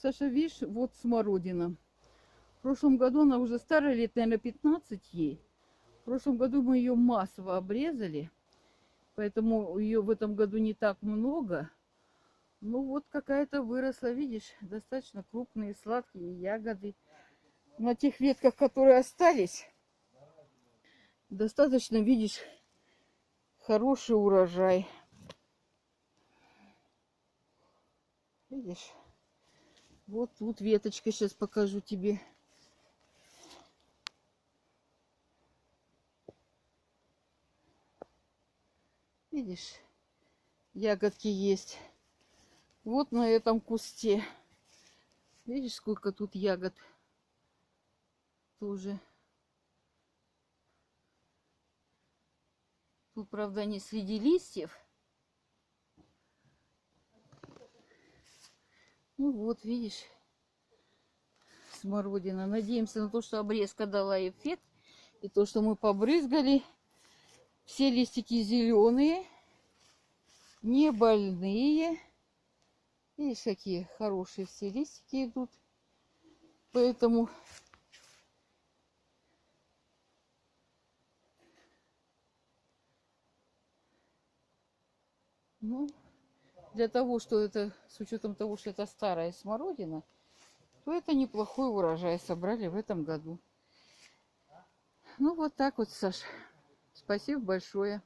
Саша, видишь, вот смородина. В прошлом году она уже старая, лет, наверное, 15 ей. В прошлом году мы ее массово обрезали, поэтому ее в этом году не так много. Ну вот какая-то выросла, видишь, достаточно крупные сладкие ягоды. На тех ветках, которые остались, достаточно, видишь, хороший урожай. Видишь? Вот тут веточка, сейчас покажу тебе. Видишь, ягодки есть. Вот на этом кусте. Видишь, сколько тут ягод тоже. Тут, правда, не среди листьев. Ну вот, видишь, смородина. Надеемся на то, что обрезка дала эффект. И то, что мы побрызгали. Все листики зеленые, не больные. Видишь, какие хорошие все листики идут. Поэтому ну, для того, что это, с учетом того, что это старая смородина, то это неплохой урожай собрали в этом году. Ну, вот так вот, Саш. Спасибо большое.